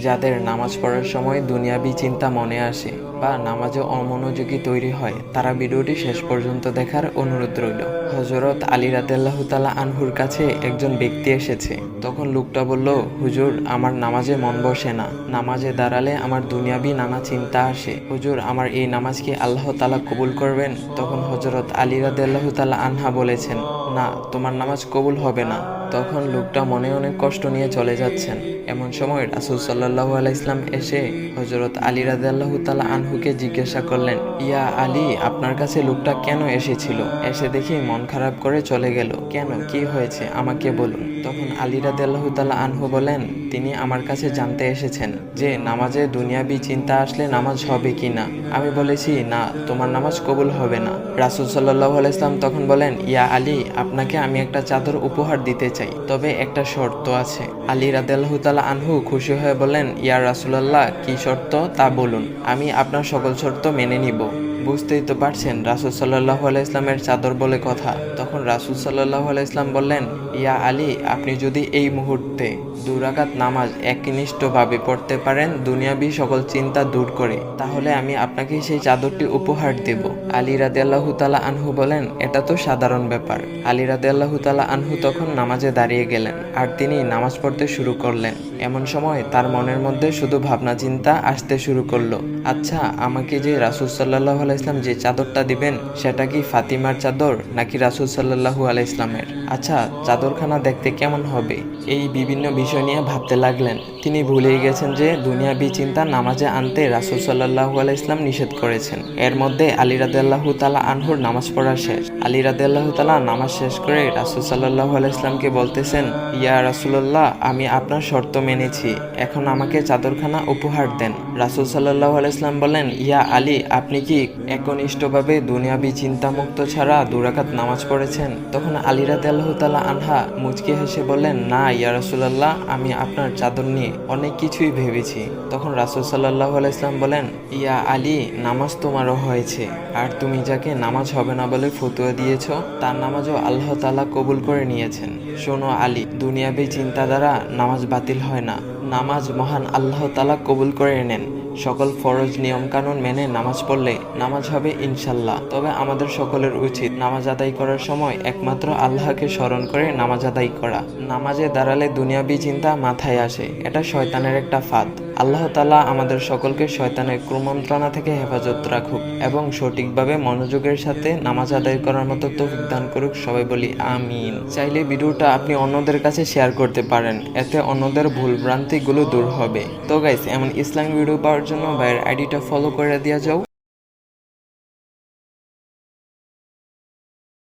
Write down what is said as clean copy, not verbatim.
যাদের নামাজ পড়ার সময় দুনিয়াবি চিন্তা মনে আসে বা নামাজে অমনোযোগী তৈরি হয়, তারা ভিডিওটি শেষ পর্যন্ত দেখার অনুরোধ রইল। হযরত আলী রাদিয়াল্লাহু তাআলা আনহুর কাছে একজন ব্যক্তি এসেছে। তখন লোকটা বলল, হুজুর, আমার নামাজে মন বসে না। নামাজে দাঁড়ালে আমার দুনিয়াবি নানা চিন্তা আসে। হুজুর, আমার এই নামাজ কি আল্লাহ তাআলা কবুল করবেন? তখন হযরত আলী রাদিয়াল্লাহু তাআলা আনহা বলেছেন, না, তোমার নামাজ কবুল হবে না। তখন লোকটা মনে অনেক কষ্ট নিয়ে চলে যাচ্ছেন। এমন সময় রাসূল সাল্লাল্লাহু আলাইহি ওয়াসাল্লাম এসে হযরত আলী রাদিয়াল্লাহু তাআলা আনহুকে জিজ্ঞাসা করলেন, ইয়া আলী, আপনার কাছে লোকটা কেন এসেছিল? এসে দেখি মন খারাপ করে চলে গেল। কেন, কি হয়েছে, আমাকে বলুন। তখন আলী রাদিয়াল্লাহু তাআলা আনহু বলেন, তিনি আমার কাছে জানতে এসেছেন যে নামাজে দুনিয়াবি চিন্তা আসলে নামাজ হবে কি না। আমি বলেছি, না, তোমার নামাজ কবুল হবে না। রাসূল সাল্লাল্লাহু আলাইহি ওয়াসাল্লাম তখন বলেন, ইয়া আলী, আপনাকে আমি একটা চাদর উপহার দিতে চাই, তবে একটা শর্ত আছে। আলী রাদিয়াল্লাহু তাআলা আনহু খুশি হয়ে বলেন, ইয়া রাসূলুল্লাহ, কি শর্ত তা বলুন, আমি আপনার সকল শর্ত মেনে নিব। বুঝতেই তো পারছেন রাসূল সাল্লাল্লাহু আলাইহি ইসলামের চাদর বলে কথা। তখন রাসূল সাল্লাল্লাহু আলাইহি ইসলাম বললেন, ইয়া আলী, আপনি যদি এই মুহূর্তে 2 রাকাত নামাজ একনিষ্ঠভাবে পড়তে পারেন দুনিয়াবি সকল চিন্তা দূর করে, তাহলে আমি আপনাকে সেই চাদরটি উপহার দেব। আলী রাদিয়াল্লাহু তাআলা আনহু বলেন, এটা তো সাধারণ ব্যাপার। আলী রাদিয়াল্লাহু তাআলা আনহু তখন নামাজে দাঁড়িয়ে গেলেন আর তিনি নামাজ পড়তে শুরু করলেন। এমন সময় তার মনের মধ্যে শুধু ভাবনা চিন্তা আসতে শুরু করলো, আচ্ছা, আমাকে যে রাসূল সাল্লাল্লাহু আলাইহি ইসলাম যে চাদরটা দিবেন সেটা কি ফাতিমার চাদর নাকি রাসূল সাল্লাল্লাহু আলাইহি ইসলামের? আচ্ছা, চাদরখানা দেখতে কেমন হবে? এই বিভিন্ন বিষয় নিয়ে ভাবতে লাগলেন। তিনি ভুলেই গেছেন যে দুনিয়াবি চিন্তা নামাজে আনতে রাসূল সাল্লাল্লাহু আলাইহি ইসলাম নিষেধ করেছেন। এর মধ্যে আলী রাদিয়াল্লাহু তাআলা আনহুর নামাজ পড়া শেষ। আলী রাদিয়াল্লাহু তাআলা নামাজ শেষ করে রাসূল সাল্লাল্লাহু আলাইহি ইসলামকে বলতেছেন, ইয়া রাসূলুল্লাহ, আমি আপনার শর্ত মেনেছি, এখন আমাকে চাদরখানা উপহার দেন। রাসূল সাল্লাল্লাহু আলাইহি ইসলাম বলেন, ইয়া আলী, আপনি কি একনিষ্ঠভাবে দুনিয়াবি চিন্তামুক্ত ছাড়া 2 রাকাত নামাজ পড়েছেন? তখন আলী রাদিয়াল্লাহু তাআলা আনহা মুচকি হেসে বললেন, না ইয়া রাসূলুল্লাহ, আমি আপনার চাদর নিয়ে অনেক কিছুই ভেবেছি। তখন রাসূল সাল্লাল্লাহু আলাইহি ইসলাম বলেন, ইয়া আলী, নামাজ তোমারও হয়েছে, আর তুমি যাকে নামাজ হবে না বলে ফতোয়া দিয়েছ তার নামাজও আল্লাহ তাআলা কবুল করে নিয়েছেন। শোনো আলী, দুনিয়াবি চিন্তা দ্বারা নামাজ বাতিল হয় না, নামাজ মহান আল্লাহ তাআলা কবুল করে নেন। সকল ফরজ নিয়ম কানুন মেনে নামাজ পড়লে নামাজ হবে ইনশাল্লাহ। তবে আমাদের সকলের উচিত নামাজ আদায় করার সময় একমাত্র আল্লাহকে স্মরণ করে নামাজ আদায় করা। নামাজে দাঁড়ালে দুনিয়াবি চিন্তা মাথায় আসে, এটা শয়তানের একটা ফাঁদ। আল্লাহ তাআলা আমাদের সকলকে শয়তানের কুমন্ত্রণা থেকে হেফাজত রাখুক এবং সঠিকভাবে মনোযোগের সাথে নামাজ আদায় করার মতো তৌফিক দান করুক। সবাই বলি আমিন। চাইলে ভিডিওটা আপনি অন্যদের কাছে শেয়ার করতে পারেন, এতে অন্যদের ভুল ভ্রান্তিগুলো দূর হবে। তো গাইস, এমন ইসলামিক ভিডিও পাওয়ার জন্য ভাইয়ের আইডিটা ফলো করে দেওয়া যাও।